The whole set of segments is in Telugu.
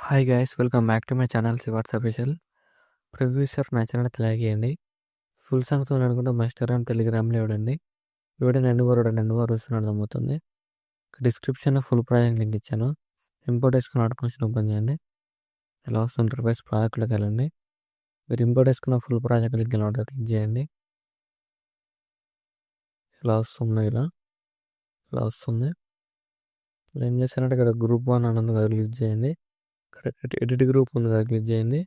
Hi guys, welcome back to my channel Shivars official. Previews of నా ఛానల్ లైక్ చేయండి. ఫుల్ సాంగ్స్ అనుకుంటే మా ఇన్స్టాగ్రామ్, టెలిగ్రామ్లో ఇవ్వండి. వీడియో రెండు వారు వస్తున్నాడు నమ్ముతుంది. డిస్క్రిప్షన్లో ఫుల్ ప్రాజెక్ట్ లింక్ ఇచ్చాను. ఇంపోర్ట్ వేసుకున్న ఆటోమేషన్ ఓపెన్ చేయండి. ఇలా వస్తుంది ఇంటర్ఫేస్. ప్రాజెక్ట్లోకి వెళ్ళండి. మీరు ఇంపోర్ట్ వేసుకున్న ఫుల్ ప్రాజెక్ట్ లింక్ ఇలా ఉంటుంది, క్లిక్ చేయండి. ఇలా వస్తుంది. ఇలా వస్తుంది. ఇలా ఏం చేస్తారంటే ఇక్కడ గ్రూప్ 1 అని ఉంది కదా, క్లిక్ చేయండి. ఇక్కడ ఎడిట్ గ్రూప్ ఉంది కదా, క్లిక్ చేయండి.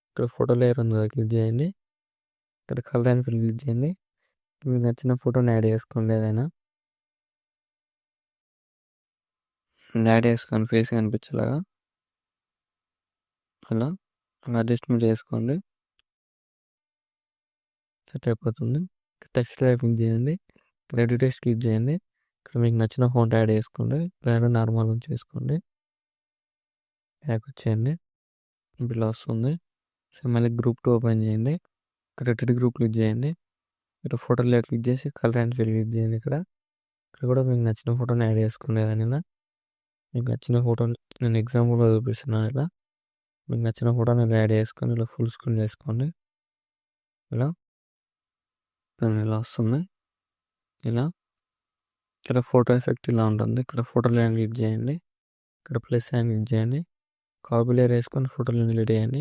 ఇక్కడ ఫోటో లేయర్ ఉంది కదా, క్లిక్ చేయండి. ఇక్కడ కలర్ అండ్ ఫిల్ క్లిక్ చేయండి. మీకు నచ్చిన ఫోటోని యాడ్ చేసుకోండి. ఏదైనా యాడ్ చేసుకొని ఫేస్ కనిపించేలాగా అలా అడ్జస్ట్మెంట్ చేసుకోండి. సెట్ అయిపోతుంది. టెక్స్ట్ టైపింగ్ చేయండి. ఇక్కడ ఎడిట్ టెక్స్ట్ క్లిక్ చేయండి. ఇక్కడ మీకు నచ్చిన ఫోటో యాడ్ చేసుకోండి, లేదా నార్మల్ చేసుకోండి. బ్యాక్ వచ్చేయండి. ఇలా వస్తుంది. సో మళ్ళీ గ్రూప్ 2 ఓపెన్ చేయండి. ఇక్కడ ఎడిట్ గ్రూప్ క్లిక్ చేయండి. ఇక్కడ ఫోటో లేయర్ క్లిక్ చేసి కలర్ అండ్ ఫిల్ క్లిక్ చేయండి. ఇక్కడ కూడా మీకు నచ్చిన ఫోటోని యాడ్ చేసుకోండి. ఏదైనా మీకు నచ్చిన ఫోటోని నేను ఎగ్జాంపుల్గా చూపిస్తున్నాను. ఇలా మీకు నచ్చిన ఫోటోని యాడ్ చేసుకొని ఇలా ఫుల్ స్క్రీన్ చేసుకోండి. ఇలా వస్తుంది. ఇలా ఇక్కడ ఫోటో ఎఫెక్ట్ ఇలా ఉంటుంది. ఇక్కడ ఫోటో లేయర్ క్లిక్ చేయండి. ఇక్కడ ప్లస్ హ్యాండ్ క్లిక్ చేయండి. కాపీ లేయర్ వేసుకొని ఫోటోలు డిలీట్ చేయండి.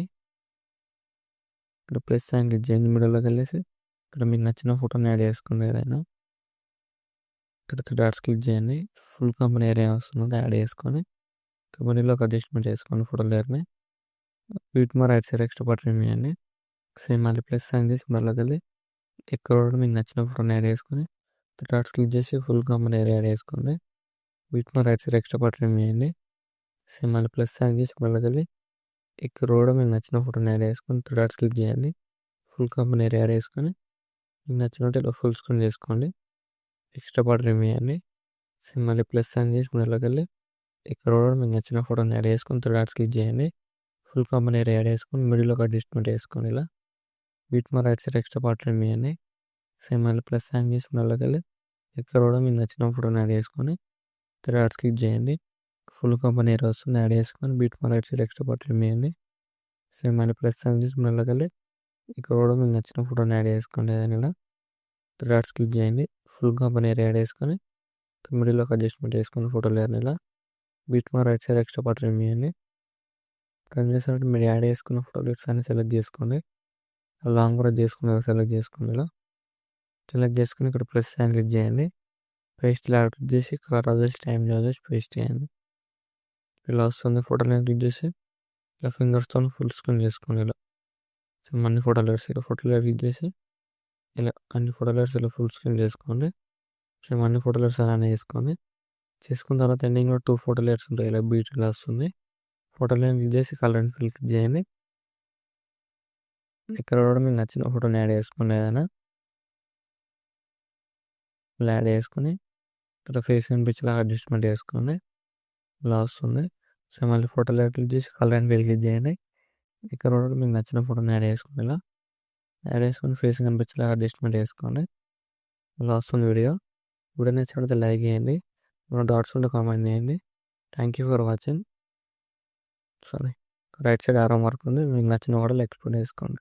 ఇక్కడ ప్లస్ హ్యాండ్ క్లిక్ చేయండి. మిడిల్లోకి వెళ్ళేసి ఇక్కడ మీకు నచ్చిన ఫోటోని యాడ్ చేసుకోండి. ఏదైనా ఇక్కడ 3 డాట్స్ క్లిక్ చేయండి. ఫుల్ కంపెనీ ఏరియా వస్తుంది, యాడ్ చేసుకొని కంపెనీలో ఒక అడ్జస్ట్మెంట్ చేసుకోండి. ఫోటో లేయర్ని వీట్ మా రైట్ సైడ్ ఎక్స్ట్రా బటన్ వేయండి. సేమ్ మళ్ళీ ప్లస్ సైన్ చేసి మళ్ళీకి వెళ్ళి ఎక్కడ మీకు నచ్చిన ఫోటోని యాడ్ చేసుకొని 3 డాట్స్ క్లిక్ చేసి ఫుల్ కంపెనీ ఏరియా యాడ్ చేసుకోండి. వీట్ మా రైట్ సైడ్ ఎక్స్ట్రా బటన్ వేయండి. సేమ్ మళ్ళీ ప్లస్ సైన్ చేసి మళ్ళీకి వెళ్ళి ఇక్కడ మీకు నచ్చిన ఫోటోని యాడ్ చేసుకొని 3 డాట్స్ క్లిక్ చేయండి. ఫుల్ కంపెనీ ఏరియా యాడ్ చేసుకొని మీకు నచ్చినట్టు ఇలా ఫుల్ స్క్రీన్ చేసుకోండి. ఎక్స్ట్రా బటన్ వేయండి. సేమ్ మళ్ళీ ప్లస్ సైన్ చేసి మళ్ళీకి వెళ్ళి ఇక్కడ మీకు నచ్చిన ఫోటోని యాడ్ చేసుకొని 3 డాట్స్ క్లిక్ చేయండి. ఫుల్ కంపెనీ ఏరియా యాడ్ చేసుకొని మిడిల్లో ఒక అడ్జస్ట్మెంట్ వేసుకోండి. ఇలా వీట్ మా రైట్ సైడ్ ఎక్స్ట్రా బటన్ వేయండి. సేమ్ మళ్ళీ ప్లస్ సైన్ చేసి మళ్ళీకి వెళ్ళి ఇక్కడ మీకు నచ్చిన ఫోటోని యాడ్ చేసుకొని 3 డాట్స్ క్లిక్ చేయండి. ఫుల్ కంపెనీ ఏరియా వస్తుంది, యాడ్ చేసుకొని బీట్ మా రైట్ సైడ్ ఎక్స్ట్రా బటన్ వేయండి. సేమ్ మళ్ళీ ప్లస్ సైన్ చేసి మళ్ళీకి వెళ్ళి ఇక్కడ మీకు నచ్చిన ఫోటోని యాడ్ చేసుకోండి. ఏదైనా ఇలా 3 డాట్స్ క్లిక్ చేయండి. ఫుల్ కంపెనీ ఏరియా యాడ్ చేసుకొని మిడిల్లో ఒక అడ్జస్ట్మెంట్ వేసుకొని ఫోటో లేయర్ని ఇలా బీట్ మా రైట్ సైడ్ ఎక్స్ట్రా బటన్ వేయండి. ఏం చేసినట్టు మీరు యాడ్ చేసుకున్న ఫోటో లిస్ట్ అన్ని సెలెక్ట్ చేసుకోండి. లాంగ్ కూడా చేసుకుని సెలెక్ట్ చేసుకోండి. ఇలా సెలెక్ట్ చేసుకుని ఇక్కడ ప్లస్ సైన్ క్లిక్ చేయండి. పేస్ట్ ఇలా క్లిక్ చేసి కలర్ అడ్జస్ట్ టైం చేసి పేస్ట్ చేయండి. ఇలా వస్తుంది. ఫోటోని క్లిక్ చేసి ఇలా ఫింగర్స్తో ఫుల్ స్క్రీన్ చేసుకోండి. ఇలా అన్ని ఫోటో లెట్స్ ఇలా ఫోటో లెట్ క్లిక్ చేసి ఇలా అన్ని ఫోటో లెట్స్ ఇలా ఫుల్ స్క్రీన్ చేసుకోండి. సేమ్ అన్ని ఫోటో లెట్స్ అలానే చేసుకోండి. చేసుకున్న తర్వాత ఎండింగ్లో 2 ఫోటో లెట్స్ ఉంటాయి. ఇలా బీట్ ఇలా వస్తుంది. ఫోటో లైన్ క్లిక్ చేసి కలర్ అండ్ ఫిల్ క్లిక్ చేయండి. ఇక్కడ కూడా మీకు నచ్చిన ఫోటోని యాడ్ చేసుకోండి. ఏదైనా ఇలా యాడ్ చేసుకొని ఇక్కడ ఫేస్ కనిపించేలాగా అడ్జస్ట్మెంట్ చేసుకోండి. ఇలా వస్తుంది. సో మళ్ళీ ఫోటో లైన్ క్లిక్ చేసి కలర్ అండ్ ఫిల్ క్లిక్ చేయండి. ఇక్కడ కూడా మీకు నచ్చిన ఫోటోని యాడ్ చేసుకోండి. ఇలా యాడ్ చేసుకొని ఫేస్ కనిపించేలాగా అడ్జస్ట్మెంట్ చేసుకోండి. ఇలా వస్తుంది వీడియో నచ్చినట్లయితే లైక్ చేయండి. డాట్స్ ఉంటే కామెంట్ చేయండి. Thank you for watching. సరే రైట్ సైడ్ ఆరో మార్క్ ఉంది, మీకు నచ్చిన కూడా ఎక్స్పోర్ట్ చేసుకోండి.